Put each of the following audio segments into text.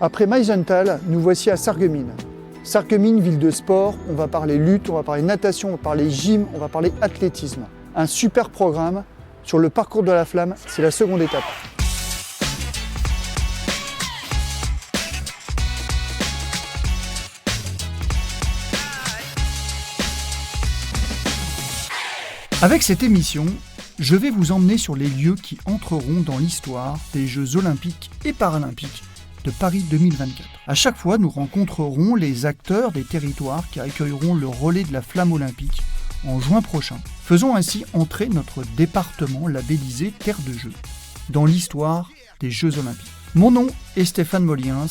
Après Meisenthal, nous voici à Sarreguemines. Sarreguemines, ville de sport, on va parler lutte, on va parler natation, on va parler gym, on va parler athlétisme. Un super programme sur le parcours de la flamme, c'est la seconde étape. Avec cette émission, je vais vous emmener sur les lieux qui entreront dans l'histoire des Jeux Olympiques et Paralympiques de Paris 2024. À chaque fois, nous rencontrerons les acteurs des territoires qui accueilleront le relais de la flamme olympique en juin prochain. Faisons ainsi entrer notre département labellisé Terre de Jeux dans l'histoire des Jeux Olympiques. Mon nom est Stéphane Moliens,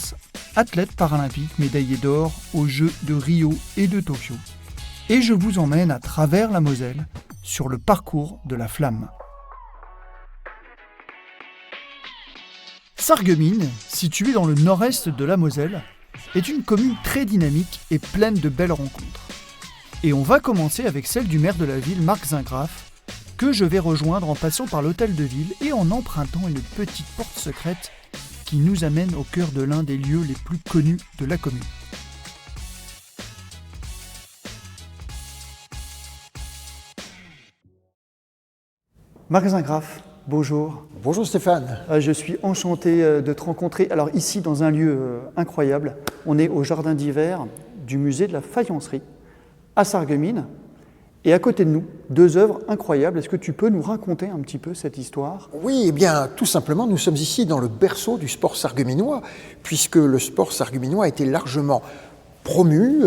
athlète paralympique médaillé d'or aux Jeux de Rio et de Tokyo. Et je vous emmène à travers la Moselle sur le parcours de la flamme. Sarreguemines, située dans le nord-est de la Moselle, est une commune très dynamique et pleine de belles rencontres. Et on va commencer avec celle du maire de la ville, Marc Zingraf, que je vais rejoindre en passant par l'hôtel de ville et en empruntant une petite porte secrète qui nous amène au cœur de l'un des lieux les plus connus de la commune. Marc Zingraf, bonjour. Bonjour Stéphane. Je suis enchanté de te rencontrer. Alors ici, dans un lieu incroyable, on est au jardin d'hiver du musée de la faïencerie à Sarreguemines. Et à côté de nous, deux œuvres incroyables. Est-ce que tu peux nous raconter un petit peu cette histoire ? Oui, eh bien, tout simplement, nous sommes ici dans le berceau du sport sarregueminois, puisque le sport sarregueminois a été largement promu,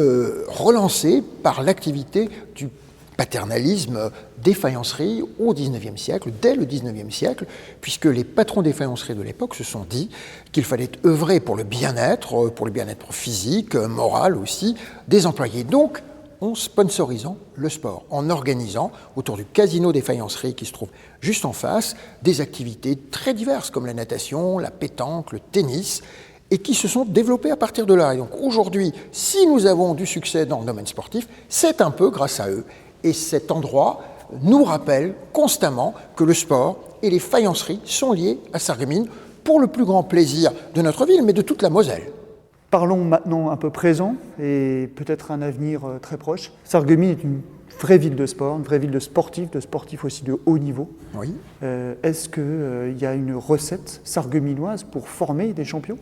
relancé par l'activité du paternalisme des faïenceries au XIXe siècle, dès le XIXe siècle, puisque les patrons des faïenceries de l'époque se sont dit qu'il fallait œuvrer pour le bien-être physique, moral aussi, des employés. Donc, en sponsorisant le sport, en organisant autour du casino des faïenceries qui se trouve juste en face, des activités très diverses comme la natation, la pétanque, le tennis, et qui se sont développées à partir de là. Et donc aujourd'hui, si nous avons du succès dans le domaine sportif, c'est un peu grâce à eux. Et cet endroit nous rappelle constamment que le sport et les faïenceries sont liés à Sarreguemines pour le plus grand plaisir de notre ville, mais de toute la Moselle. Parlons maintenant un peu présent et peut-être un avenir très proche. Sarreguemines est une vraie ville de sport, une vraie ville de sportifs aussi de haut niveau. Oui. Est-ce qu'il y a une recette sarregueminoise pour former des champions ?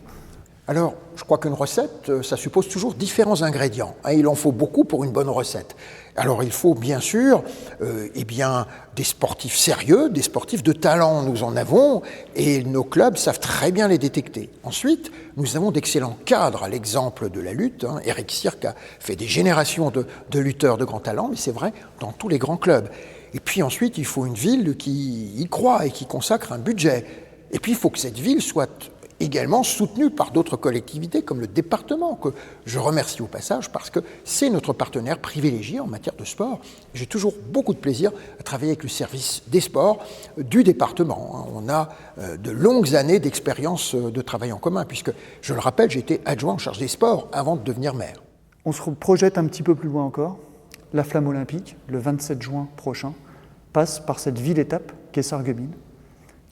Alors, je crois qu'une recette, ça suppose toujours différents ingrédients. Il en faut beaucoup pour une bonne recette. Alors, il faut bien sûr des sportifs sérieux, des sportifs de talent. Nous en avons et nos clubs savent très bien les détecter. Ensuite, nous avons d'excellents cadres, à l'exemple de la lutte. Eric Cirque a fait des générations de lutteurs de grand talent, mais c'est vrai dans tous les grands clubs. Et puis ensuite, il faut une ville qui y croit et qui consacre un budget. Et puis, il faut que cette ville soit également soutenu par d'autres collectivités comme le département, que je remercie au passage parce que c'est notre partenaire privilégié en matière de sport. J'ai toujours beaucoup de plaisir à travailler avec le service des sports du département. On a de longues années d'expérience de travail en commun puisque, je le rappelle, j'ai été adjoint en charge des sports avant de devenir maire. On se projette un petit peu plus loin encore. La flamme olympique, le 27 juin prochain, passe par cette ville-étape qu'est Sarreguemines.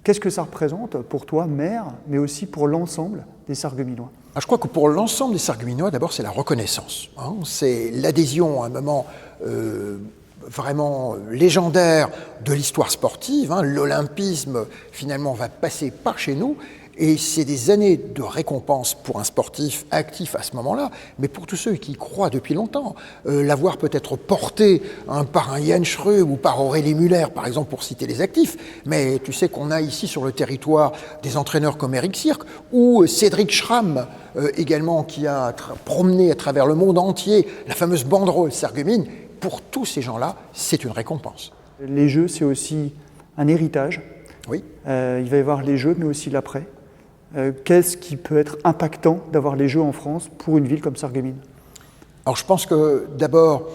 Qu'est-ce que ça représente pour toi, maire, mais aussi pour l'ensemble des Sarregueminois ? Je crois que pour l'ensemble des Sarregueminois, d'abord, c'est la reconnaissance. C'est l'adhésion à un moment vraiment légendaire de l'histoire sportive. L'olympisme, finalement, va passer par chez nous. Et c'est des années de récompense pour un sportif actif à ce moment-là, mais pour tous ceux qui y croient depuis longtemps. L'avoir peut-être porté par un Yann Schröb ou par Aurélie Muller, par exemple, pour citer les actifs. Mais tu sais qu'on a ici sur le territoire des entraîneurs comme Eric Cirque ou Cédric Schramm, également, qui a promené à travers le monde entier la fameuse banderole Sarreguemines. Pour tous ces gens-là, c'est une récompense. Les Jeux, c'est aussi un héritage. Oui. Il va y avoir les Jeux, mais aussi l'après. Qu'est-ce qui peut être impactant d'avoir les Jeux en France pour une ville comme Sarreguemines ? Alors je pense que d'abord,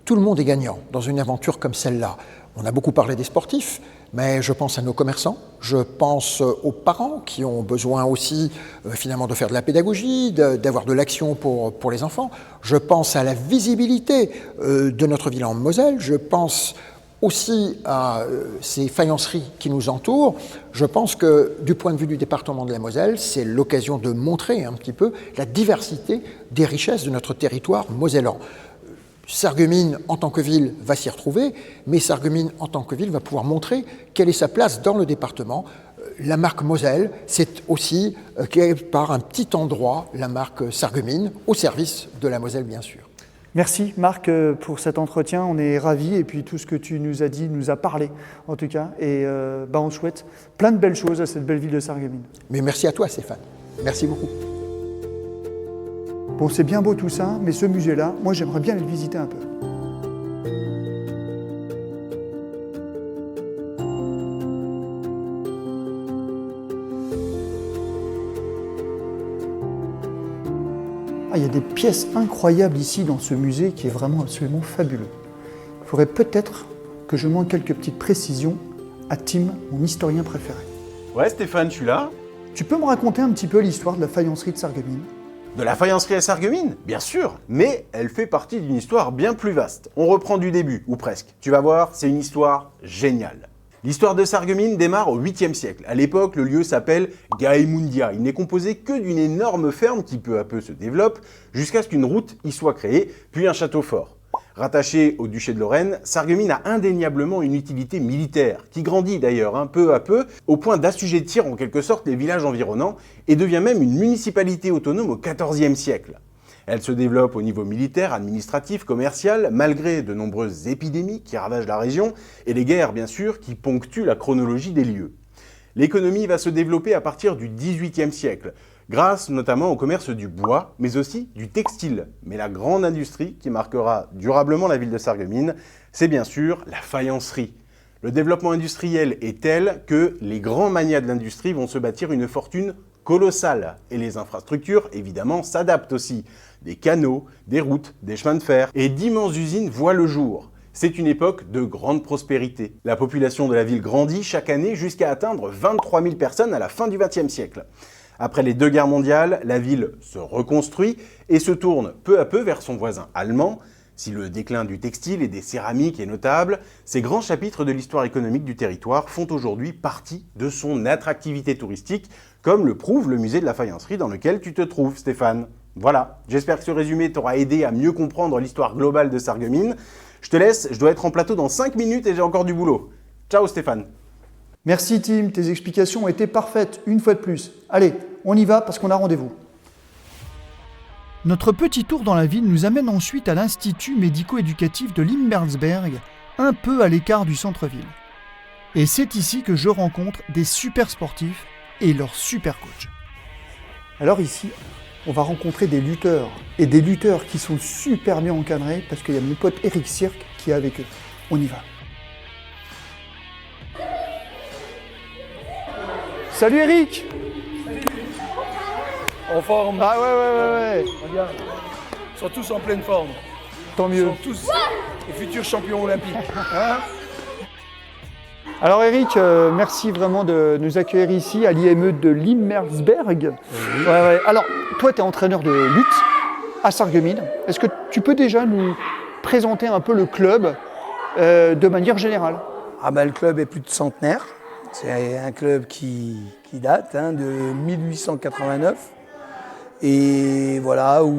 tout le monde est gagnant dans une aventure comme celle-là. On a beaucoup parlé des sportifs, Mais je pense à nos commerçants, je pense aux parents qui ont besoin aussi finalement de faire de la pédagogie, d'avoir de l'action pour les enfants. Je pense à la visibilité de notre ville en Moselle, je pense aussi à ces faïenceries qui nous entourent. Je pense que du point de vue du département de la Moselle, c'est l'occasion de montrer un petit peu la diversité des richesses de notre territoire mosellan. Sarreguemines, en tant que ville, va s'y retrouver, mais Sarreguemines, en tant que ville, va pouvoir montrer quelle est sa place dans le département. La marque Moselle, c'est aussi, quelque part, un petit endroit, la marque Sarreguemines, au service de la Moselle, bien sûr. Merci Marc pour cet entretien, on est ravis et puis tout ce que tu nous as dit nous a parlé en tout cas et on souhaite plein de belles choses à cette belle ville de Sarreguemines. Mais merci à toi Stéphane, merci beaucoup. Bon, c'est bien beau tout ça, mais ce musée-là, moi j'aimerais bien aller le visiter un peu. Ah, il y a des pièces incroyables ici dans ce musée qui est vraiment absolument fabuleux. Il faudrait peut-être que je manque quelques petites précisions à Tim, mon historien préféré. Ouais Stéphane, je suis là. Tu peux me raconter un petit peu l'histoire de la faïencerie de Sarreguemines ? De la faïencerie à Sarreguemines, bien sûr, mais elle fait partie d'une histoire bien plus vaste. On reprend du début, ou presque. Tu vas voir, c'est une histoire géniale. L'histoire de Sarreguemines démarre au 8e siècle. À l'époque, le lieu s'appelle Gaemundia. Il n'est composé que d'une énorme ferme qui peu à peu se développe, jusqu'à ce qu'une route y soit créée, puis un château fort. Rattaché au duché de Lorraine, Sarreguemines a indéniablement une utilité militaire, qui grandit d'ailleurs peu à peu, au point d'assujettir en quelque sorte les villages environnants, et devient même une municipalité autonome au XIVe siècle. Elle se développe au niveau militaire, administratif, commercial, malgré de nombreuses épidémies qui ravagent la région, et les guerres bien sûr qui ponctuent la chronologie des lieux. L'économie va se développer à partir du XVIIIe siècle, grâce notamment au commerce du bois, mais aussi du textile. Mais la grande industrie qui marquera durablement la ville de Sarreguemines, c'est bien sûr la faïencerie. Le développement industriel est tel que les grands magnats de l'industrie vont se bâtir une fortune colossale. Et les infrastructures, évidemment, s'adaptent aussi. Des canaux, des routes, des chemins de fer et d'immenses usines voient le jour. C'est une époque de grande prospérité. La population de la ville grandit chaque année jusqu'à atteindre 23 000 personnes à la fin du XXe siècle. Après les deux guerres mondiales, la ville se reconstruit et se tourne peu à peu vers son voisin allemand. Si le déclin du textile et des céramiques est notable, ces grands chapitres de l'histoire économique du territoire font aujourd'hui partie de son attractivité touristique, comme le prouve le musée de la faïencerie dans lequel tu te trouves, Stéphane. Voilà, j'espère que ce résumé t'aura aidé à mieux comprendre l'histoire globale de Sarreguemines. Je te laisse, je dois être en plateau dans 5 minutes et j'ai encore du boulot. Ciao Stéphane. Merci Tim, tes explications ont été parfaites, une fois de plus. Allez, on y va parce qu'on a rendez-vous. Notre petit tour dans la ville nous amène ensuite à l'Institut médico-éducatif de Limbersberg, un peu à l'écart du centre-ville. Et c'est ici que je rencontre des super sportifs et leurs super coachs. Alors ici, on va rencontrer des lutteurs, et des lutteurs qui sont super bien encadrés parce qu'il y a mon pote Eric Cirque qui est avec eux. On y va. Salut Eric! En forme. Ah ouais. Regarde. Ils sont tous en pleine forme. Tant Ils mieux. sont tous les futurs champions olympiques. Hein? Alors Eric, merci vraiment de nous accueillir ici à l'IME de Limbersberg. Oui. Ouais. Alors, toi, tu es entraîneur de lutte à Sarreguemines. Est-ce que tu peux déjà nous présenter un peu le club de manière générale? Le club est plus de centenaire. C'est un club qui date de 1889. Et voilà, où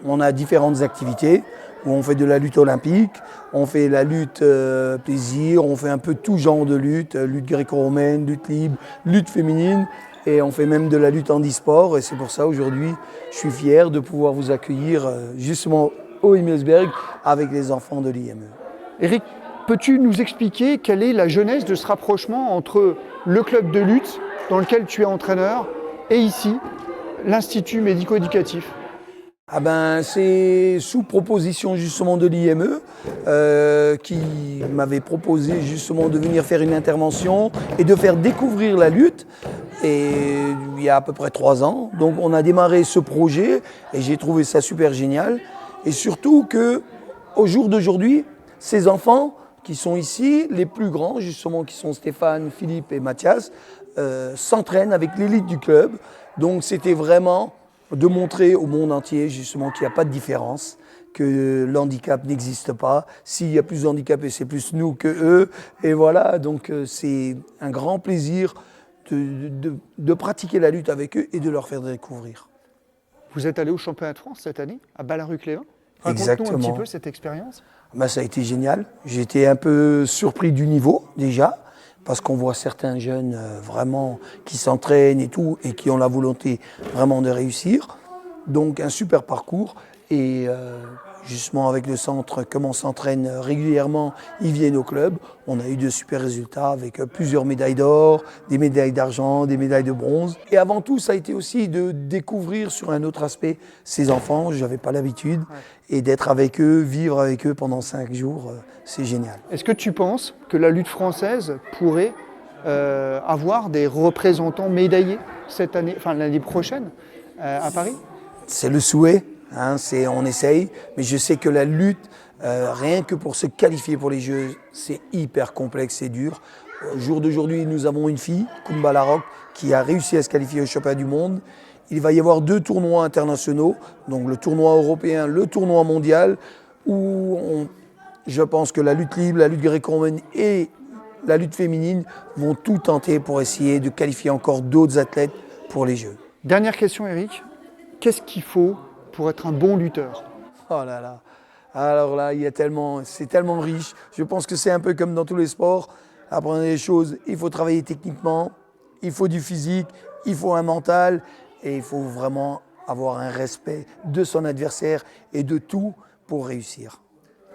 on a différentes activités, où on fait de la lutte olympique, on fait la lutte plaisir, on fait un peu tout genre de lutte, lutte gréco-romaine, lutte libre, lutte féminine, et on fait même de la lutte handisport. Et c'est pour ça aujourd'hui, je suis fier de pouvoir vous accueillir justement au Himmelsberg avec les enfants de l'IME. Eric, peux-tu nous expliquer quelle est la genèse de ce rapprochement entre le club de lutte dans lequel tu es entraîneur et ici, l'Institut médico-éducatif? C'est sous proposition justement de l'IME qui m'avait proposé justement de venir faire une intervention et de faire découvrir la lutte. Et il y a à peu près 3 ans, donc on a démarré ce projet et j'ai trouvé ça super génial. Et surtout qu'au jour d'aujourd'hui, ces enfants qui sont ici, les plus grands, justement, qui sont Stéphane, Philippe et Mathias, s'entraînent avec l'élite du club. Donc c'était vraiment de montrer au monde entier, justement, qu'il n'y a pas de différence, que l'handicap n'existe pas. S'il y a plus d'handicapés, c'est plus nous que eux. Et voilà, donc c'est un grand plaisir de pratiquer la lutte avec eux et de leur faire découvrir. Vous êtes allé au championnat de France cette année, à Ballaruc-Lévin. Raconte-nous Exactement. un petit peu cette expérience. Ben, ça a été génial. J'étais un peu surpris du niveau déjà, parce qu'on voit certains jeunes vraiment qui s'entraînent et tout, et qui ont la volonté vraiment de réussir. Donc un super parcours. Et justement avec le centre, comme on s'entraîne régulièrement, ils viennent au club. On a eu de super résultats avec plusieurs médailles d'or, des médailles d'argent, des médailles de bronze. Et avant tout, ça a été aussi de découvrir sur un autre aspect ces enfants. Je n'avais pas l'habitude. Et d'être avec eux, vivre avec eux pendant 5 jours, c'est génial. Est-ce que tu penses que la lutte française pourrait avoir des représentants médaillés cette année, enfin l'année prochaine à Paris? C'est le souhait. On essaye, mais je sais que la lutte, rien que pour se qualifier pour les Jeux, c'est hyper complexe, c'est dur. Au jour d'aujourd'hui, nous avons une fille, Kumba Larocque, qui a réussi à se qualifier au championnat du monde. Il va y avoir 2 tournois internationaux, donc le tournoi européen, le tournoi mondial, où je pense que la lutte libre, la lutte gréco-romaine et la lutte féminine vont tout tenter pour essayer de qualifier encore d'autres athlètes pour les Jeux. Dernière question, Eric. Qu'est-ce qu'il faut pour être un bon lutteur? Oh là là. Alors là, c'est tellement riche. Je pense que c'est un peu comme dans tous les sports. Apprendre des choses, il faut travailler techniquement, il faut du physique, il faut un mental et il faut vraiment avoir un respect de son adversaire et de tout pour réussir.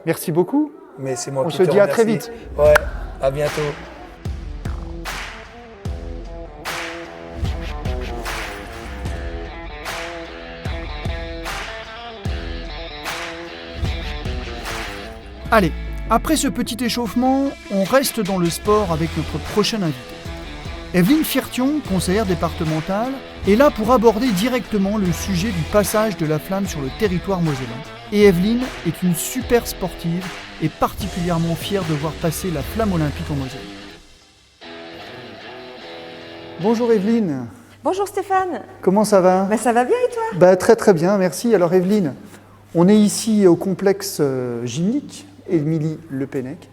Merci beaucoup. Mais c'est moi On qui se te dit à remercie. très vite. Ouais, à bientôt. Allez, après ce petit échauffement, on reste dans le sport avec notre prochaine invitée. Evelyne Firtion, conseillère départementale, est là pour aborder directement le sujet du passage de la flamme sur le territoire mosellan. Et Evelyne est une super sportive et particulièrement fière de voir passer la flamme olympique en Moselle. Bonjour Evelyne. Bonjour Stéphane. Comment ça va? Ça va bien et toi? Très très bien, merci. Alors Evelyne, on est ici au complexe Gymnique, Émilie Le Pennec.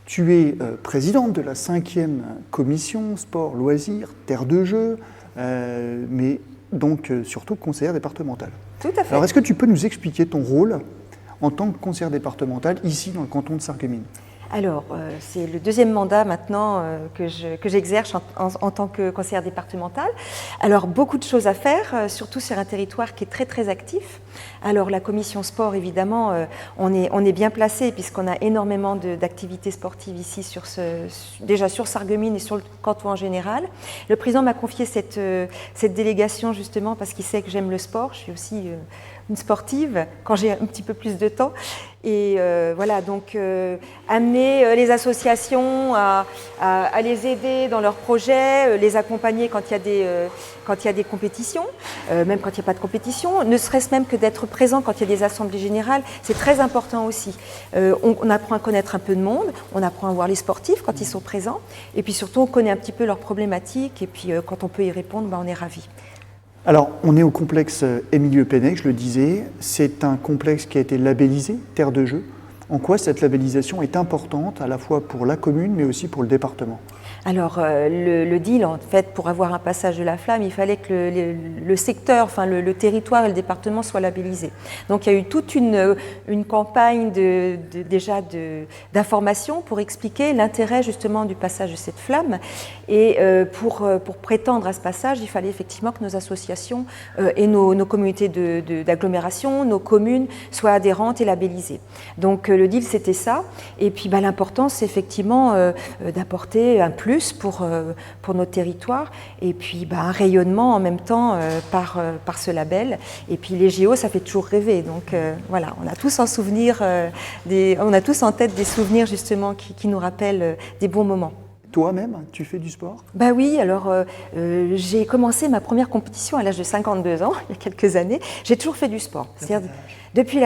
Tu es présidente de la 5e commission sport, loisirs, terre de jeu, mais donc surtout conseillère départementale. Tout à fait. Alors est-ce que tu peux nous expliquer ton rôle en tant que conseillère départementale ici dans le canton de Sarreguemines? Alors, c'est le 2e mandat maintenant que j'exerce en tant que conseillère départementale. Alors, beaucoup de choses à faire, surtout sur un territoire qui est très très actif. Alors, la commission sport, évidemment, on est bien placé puisqu'on a énormément d'activités sportives ici, déjà sur Sarreguemines et sur le canton en général. Le président m'a confié cette délégation justement parce qu'il sait que j'aime le sport. Je suis aussi une sportive quand j'ai un petit peu plus de temps. Et voilà, donc amener les associations à les aider dans leurs projets, les accompagner quand il y a des compétitions, même quand il n'y a pas de compétition, ne serait-ce même que d'être présent quand il y a des assemblées générales, c'est très important aussi. On apprend à connaître un peu de monde, on apprend à voir les sportifs quand ils sont présents, et puis surtout on connaît un petit peu leurs problématiques, et puis quand on peut y répondre, on est ravis. Alors, on est au complexe Émilie Le Pennec, je le disais. C'est un complexe qui a été labellisé Terre de Jeux. En quoi cette labellisation est importante, à la fois pour la commune, mais aussi pour le département? Alors, le deal, en fait, pour avoir un passage de la flamme, il fallait que le secteur, enfin le territoire et le département soient labellisés. Donc, il y a eu toute une campagne d'information pour expliquer l'intérêt justement du passage de cette flamme. Et pour prétendre à ce passage, il fallait effectivement que nos associations et nos communautés d'agglomération, nos communes soient adhérentes et labellisées. Donc, le deal, c'était ça. Et puis, l'important, c'est effectivement d'apporter un plus pour notre territoire et puis un rayonnement en même temps par ce label. Et puis les JO, ça fait toujours rêver. Donc voilà, on a tous en souvenir, on a tous en tête des souvenirs justement qui nous rappellent des bons moments. Toi-même, tu fais du sport? Oui, alors j'ai commencé ma première compétition à l'âge de 52 ans, il y a quelques années. J'ai toujours fait du sport. C'est-à-dire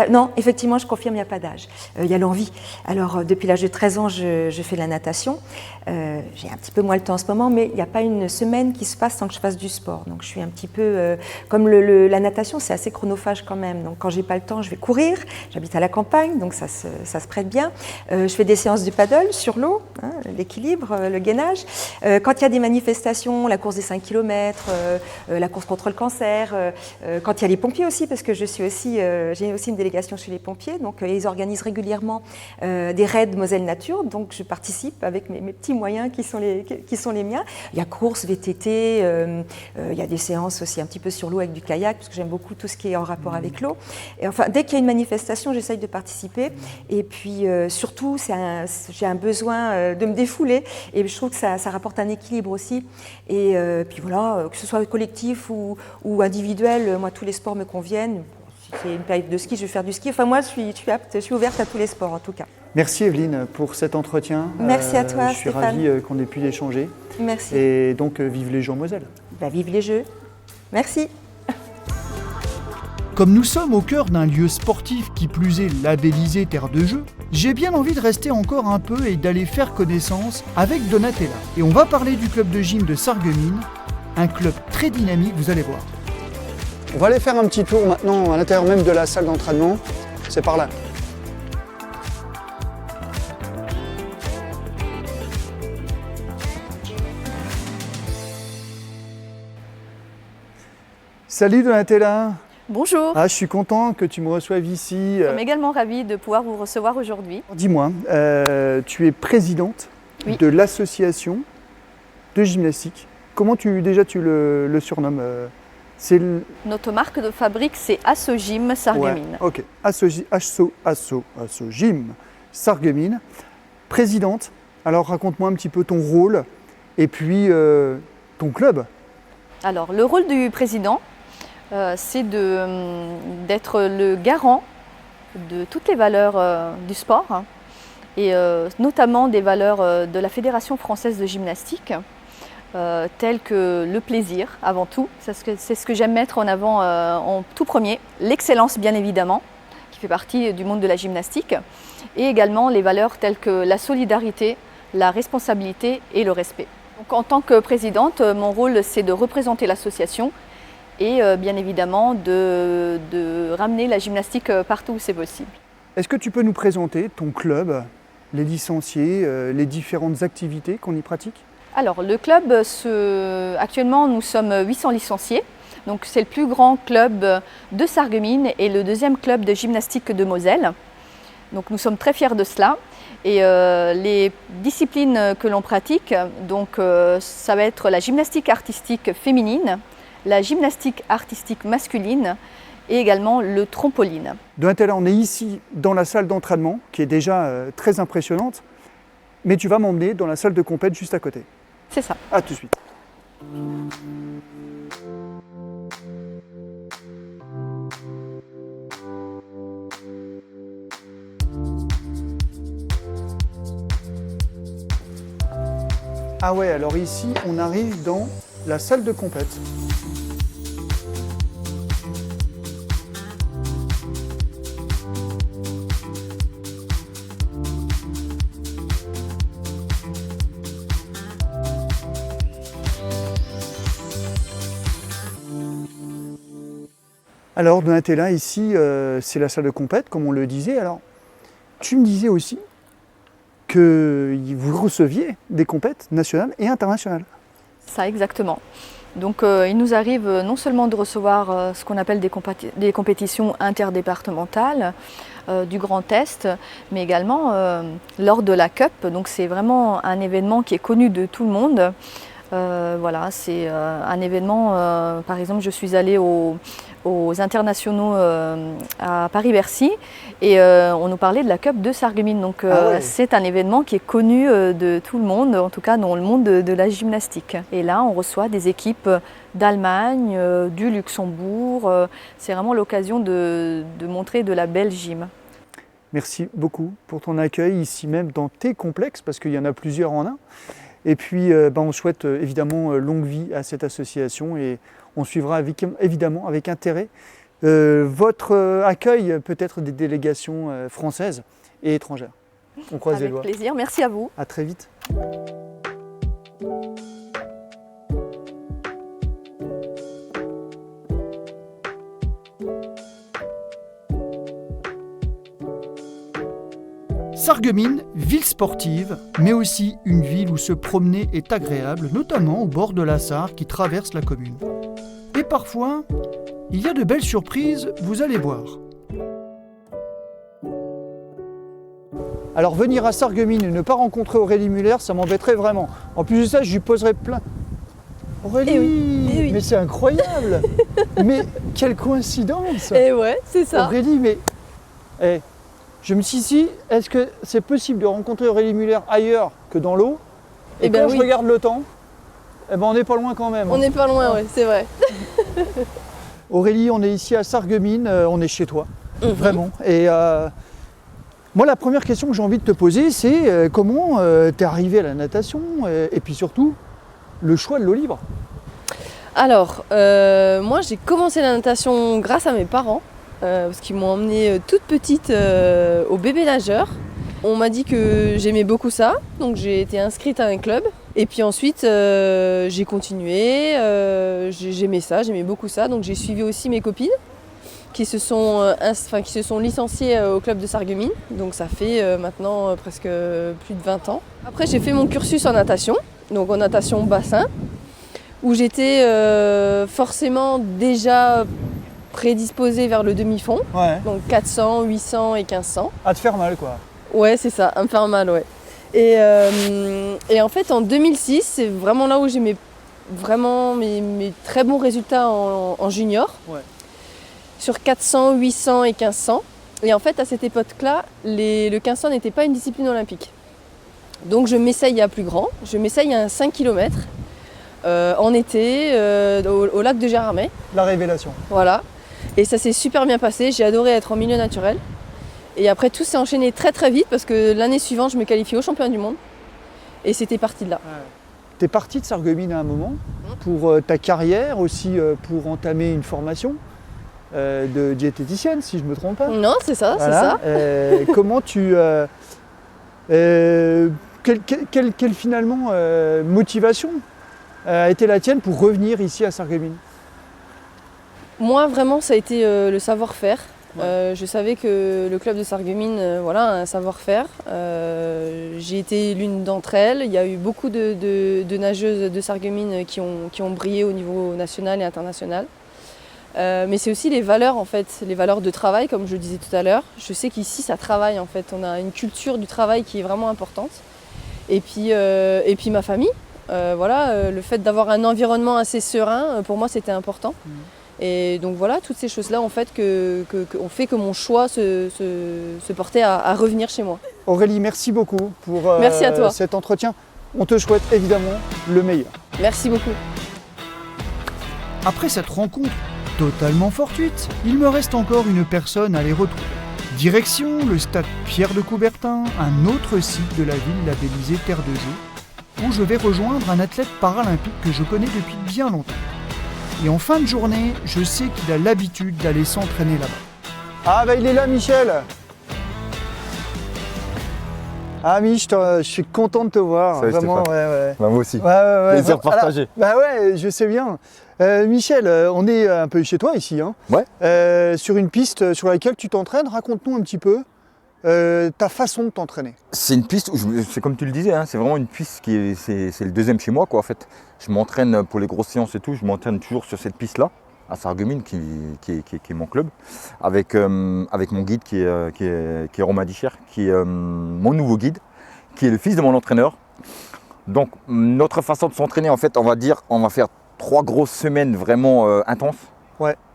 Non, effectivement, je confirme, il n'y a pas d'âge. Il y a l'envie. Alors, depuis l'âge de 13 ans, je fais de la natation. J'ai un petit peu moins le temps en ce moment, mais il n'y a pas une semaine qui se passe sans que je fasse du sport. Donc, je suis un petit peu... comme la natation, c'est assez chronophage quand même. Donc, quand j'ai pas le temps, je vais courir. J'habite à la campagne, donc ça se prête bien. Je fais des séances de paddle sur l'eau, hein, l'équilibre, le gainage. Quand il y a des manifestations, la course des 5 km, la course contre le cancer, quand il y a les pompiers aussi, parce que j'ai aussi une délégation chez les pompiers, donc ils organisent régulièrement des raids Moselle Nature, donc je participe avec mes petits moyens qui sont les miens. Il y a course, VTT, il y a des séances aussi un petit peu sur l'eau avec du kayak, parce que j'aime beaucoup tout ce qui est en rapport avec l'eau. Et enfin, dès qu'il y a une manifestation, j'essaye de participer. Et puis surtout, j'ai un besoin de me défouler, et je trouve que ça rapporte un équilibre aussi. Et puis voilà, que ce soit collectif ou individuel, moi tous les sports me conviennent. Si c'est une période de ski, je vais faire du ski. Enfin moi, je suis apte, je suis ouverte à tous les sports en tout cas. Merci Evelyne pour cet entretien. Merci à toi, Je suis Stéphane. ravi qu'on ait pu échanger. Merci. Et donc, vive les Jeux en Moselle. Vive les Jeux. Merci. Comme nous sommes au cœur d'un lieu sportif qui plus est labellisé Terre de Jeux, j'ai bien envie de rester encore un peu et d'aller faire connaissance avec Donatella. Et on va parler du club de gym de Sarreguemines, un club très dynamique, vous allez voir. On va aller faire un petit tour maintenant à l'intérieur même de la salle d'entraînement. C'est par là. Salut Donatella. Bonjour, Je suis content que tu me reçoives ici. je suis également ravie de pouvoir vous recevoir aujourd'hui. Dis-moi, tu es présidente Oui. de l'association de gymnastique. Comment tu le surnommes c'est Notre marque de fabrique, c'est Asso Gym Sarreguemines. Ouais, ok. Asso Gym Sarreguemines. Présidente, alors raconte-moi un petit peu ton rôle et puis ton club. Alors, le rôle du président, c'est d'être le garant de toutes les valeurs du sport, hein, et notamment des valeurs de la Fédération française de gymnastique, telles que le plaisir avant tout. C'est ce que j'aime mettre en avant en tout premier. L'excellence, bien évidemment, qui fait partie du monde de la gymnastique, et également les valeurs telles que la solidarité, la responsabilité et le respect. Donc, en tant que présidente, mon rôle, c'est de représenter l'association et bien évidemment de ramener la gymnastique partout où c'est possible. Est-ce que tu peux nous présenter ton club, les licenciés, les différentes activités qu'on y pratique? Alors, le club, actuellement, nous sommes 800 licenciés. Donc, c'est le plus grand club de Sarreguemines et le deuxième club de gymnastique de Moselle. Donc, nous sommes très fiers de cela. Et les disciplines que l'on pratique, donc, ça va être la gymnastique artistique féminine, la gymnastique artistique masculine et également le trampoline. Donatella, on est ici dans la salle d'entraînement qui est déjà très impressionnante, mais tu vas m'emmener dans la salle de compète juste à côté. C'est ça. À tout de suite. Ah ouais, alors ici, on arrive dans la salle de compète. Alors Donatella, ici, c'est la salle de compète, comme on le disait. Alors, tu me disais aussi que vous receviez des compètes nationales et internationales. Ça, exactement. Donc, il nous arrive non seulement de recevoir ce qu'on appelle des compétitions interdépartementales du Grand Est, mais également lors de la Cup. Donc, c'est vraiment un événement qui est connu de tout le monde. Voilà, c'est un événement, par exemple, je suis allée aux internationaux à Paris-Bercy et on nous parlait de la Cup de Sarreguemines. Donc c'est un événement qui est connu de tout le monde, en tout cas dans le monde de la gymnastique. Et là, on reçoit des équipes d'Allemagne, du Luxembourg. C'est vraiment l'occasion de montrer de la belle gym. Merci beaucoup pour ton accueil ici même dans tes complexes, parce qu'il y en a plusieurs en un. Et puis, on souhaite évidemment longue vie à cette association et on suivra évidemment avec intérêt votre accueil peut-être des délégations françaises et étrangères. On croise les Avec doigts. plaisir, merci à vous. À très vite. Sarreguemines, ville sportive, mais aussi une ville où se promener est agréable, notamment au bord de la Sarre qui traverse la commune. Et parfois, il y a de belles surprises, vous allez voir. Alors venir à Sarreguemines et ne pas rencontrer Aurélie Muller, ça m'embêterait vraiment. En plus de ça, je lui poserais plein... Aurélie, Eh oui. mais c'est incroyable. Mais quelle coïncidence. Et ouais, c'est ça. Aurélie, mais... je me suis dit, est-ce que c'est possible de rencontrer Aurélie Muller ailleurs que dans l'eau? Et quand je regarde le temps, on n'est pas loin quand même. On n'est pas loin, ouais, c'est vrai. Aurélie, on est ici à Sarreguemines, on est chez toi, vraiment. Et moi, la première question que j'ai envie de te poser, c'est comment t'es arrivée à la natation et puis surtout, le choix de l'eau libre. Alors, moi j'ai commencé la natation grâce à mes parents, parce qu'ils m'ont emmenée toute petite au bébé nageur. On m'a dit que j'aimais beaucoup ça, donc j'ai été inscrite à un club. Et puis ensuite, j'ai continué, j'aimais ça, j'aimais beaucoup ça, donc j'ai suivi aussi mes copines qui se sont licenciées au club de Sarreguemines. Donc ça fait maintenant presque plus de 20 ans. Après, j'ai fait mon cursus en natation, donc en natation bassin, où j'étais forcément déjà prédisposée vers le demi-fond, donc 400, 800 et 1500. À te faire mal, quoi. Ouais, c'est ça, à me faire mal, ouais. Et en fait, en 2006, c'est vraiment là où j'ai mes très bons résultats en junior, sur 400, 800 et 1500. Et en fait, à cette époque-là, le 1500 n'était pas une discipline olympique. Donc je m'essaye à plus grand, je m'essaye à un 5 km en été au lac de Gérardmer. La révélation. Voilà. Et ça s'est super bien passé, j'ai adoré être en milieu naturel. Et après tout s'est enchaîné très très vite parce que l'année suivante je me qualifie au championnat du monde. Et c'était parti de là. T'es partie de Sarreguemines à un moment pour ta carrière, aussi pour entamer une formation de diététicienne, si je ne me trompe pas. Non, c'est ça, voilà. c'est ça. Comment tu... quelle finalement motivation a été la tienne pour revenir ici à Sarreguemines? Moi vraiment ça a été le savoir-faire. Je savais que le club de Sarreguemines a un savoir-faire. J'ai été l'une d'entre elles. Il y a eu beaucoup de nageuses de Sarreguemines qui ont brillé au niveau national et international. Mais c'est aussi les valeurs en fait, les valeurs de travail comme je le disais tout à l'heure. Je sais qu'ici ça travaille en fait, on a une culture du travail qui est vraiment importante. Et puis ma famille, le fait d'avoir un environnement assez serein, pour moi c'était important. Et donc voilà, toutes ces choses-là ont fait ont fait que mon choix se portait à revenir chez moi. Aurélie, merci beaucoup pour merci à toi. Cet entretien. On te souhaite évidemment le meilleur. Merci beaucoup. Après cette rencontre totalement fortuite, il me reste encore une personne à les retrouver. Direction le stade Pierre de Coubertin, un autre site de la ville labellisé Terre de Jeux, où je vais rejoindre un athlète paralympique que je connais depuis bien longtemps. Et en fin de journée, je sais qu'il a l'habitude d'aller s'entraîner là-bas. Ah il est là, Michel. Ah Mich, je suis content de te voir. Salut, vraiment, Stéphane. Moi aussi. Plaisir partagé. Je sais bien. Michel, on est un peu chez toi ici, hein. Sur une piste sur laquelle tu t'entraînes. Raconte-nous un petit peu ta façon de t'entraîner. C'est une piste où, c'est comme tu le disais, hein, c'est vraiment une piste c'est le deuxième chez moi, quoi, en fait. Je m'entraîne pour les grosses séances et tout, je m'entraîne toujours sur cette piste-là, à Sarreguemines, qui est mon club, avec mon guide qui est Romain Dicher, qui est mon nouveau guide, qui est le fils de mon entraîneur. Donc notre façon de s'entraîner, en fait, on va faire 3 grosses semaines vraiment intenses.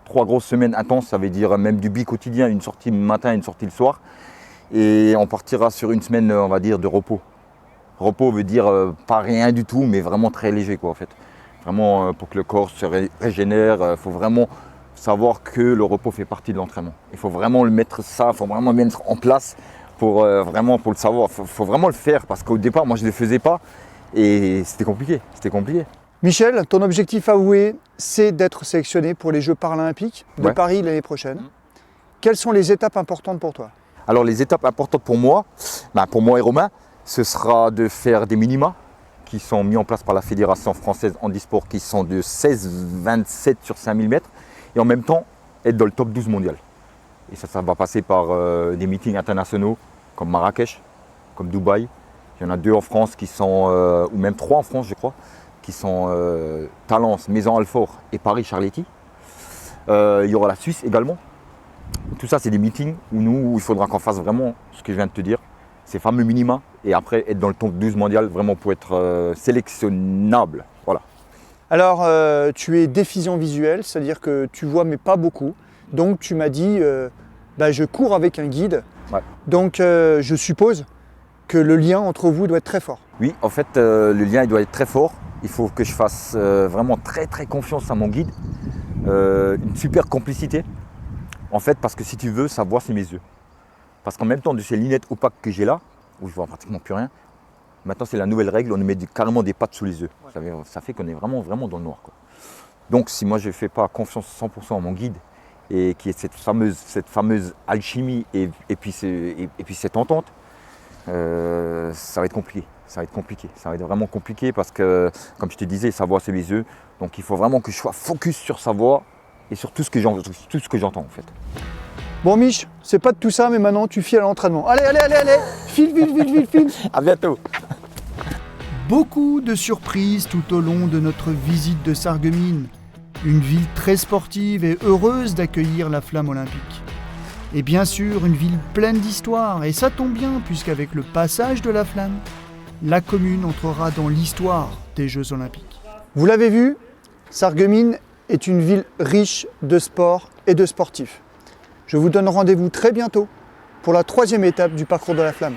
3 grosses semaines intenses, ça veut dire même du bi-quotidien, une sortie le matin, une sortie le soir. Et on partira sur une semaine, on va dire, de repos. Repos veut dire pas rien du tout, mais vraiment très léger, quoi, en fait. Vraiment, pour que le corps se régénère, il faut vraiment savoir que le repos fait partie de l'entraînement. Il faut vraiment le mettre en place pour le savoir. Il faut vraiment le faire, parce qu'au départ, moi, je ne le faisais pas et c'était compliqué. Michel, ton objectif avoué, c'est d'être sélectionné pour les Jeux paralympiques de Ouais. Paris l'année prochaine. Quelles sont les étapes importantes pour toi? Alors les étapes importantes pour moi et Romain, ce sera de faire des minima qui sont mis en place par la Fédération française handisport, qui sont de 16,27 sur 5000 mètres, et en même temps être dans le top 12 mondial. Et ça va passer par des meetings internationaux comme Marrakech, comme Dubaï. Il y en a 2 en France qui sont, ou même 3 en France je crois, qui sont Talence, Maison-Alfort et Paris-Charletti. Il y aura la Suisse également. Tout ça, c'est des meetings où il faudra qu'on fasse vraiment ce que je viens de te dire, ces fameux minima, et après être dans le top 12 mondial vraiment pour être sélectionnable. Voilà. Alors, tu es déficient visuel, c'est-à-dire que tu vois mais pas beaucoup. Donc tu m'as dit, je cours avec un guide. Ouais. Donc je suppose que le lien entre vous doit être très fort. Oui, en fait, le lien il doit être très fort. Il faut que je fasse vraiment très très confiance à mon guide. Une super complicité. En fait, parce que si tu veux, sa voix, c'est mes yeux. Parce qu'en même temps de ces lunettes opaques que j'ai là, où je vois pratiquement plus rien, maintenant c'est la nouvelle règle, on nous met carrément des pattes sous les yeux. Ça fait qu'on est vraiment dans le noir, quoi. Donc si moi je ne fais pas confiance 100% à mon guide, et qui est cette fameuse alchimie et puis cette entente, ça va être compliqué. Ça va être vraiment compliqué parce que, comme je te disais, sa voix c'est mes yeux. Donc il faut vraiment que je sois focus sur sa voix et sur tout ce que j'entends en fait. Bon Mich, c'est pas de tout ça, mais maintenant tu files à l'entraînement. Allez, file. À bientôt. Beaucoup de surprises tout au long de notre visite de Sarreguemines. Une ville très sportive et heureuse d'accueillir la flamme olympique. Et bien sûr, une ville pleine d'histoire, et ça tombe bien, puisqu'avec le passage de la flamme, la commune entrera dans l'histoire des Jeux olympiques. Vous l'avez vu, Sarreguemines est une ville riche de sport et de sportifs. Je vous donne rendez-vous très bientôt pour la 3e étape du parcours de la flamme.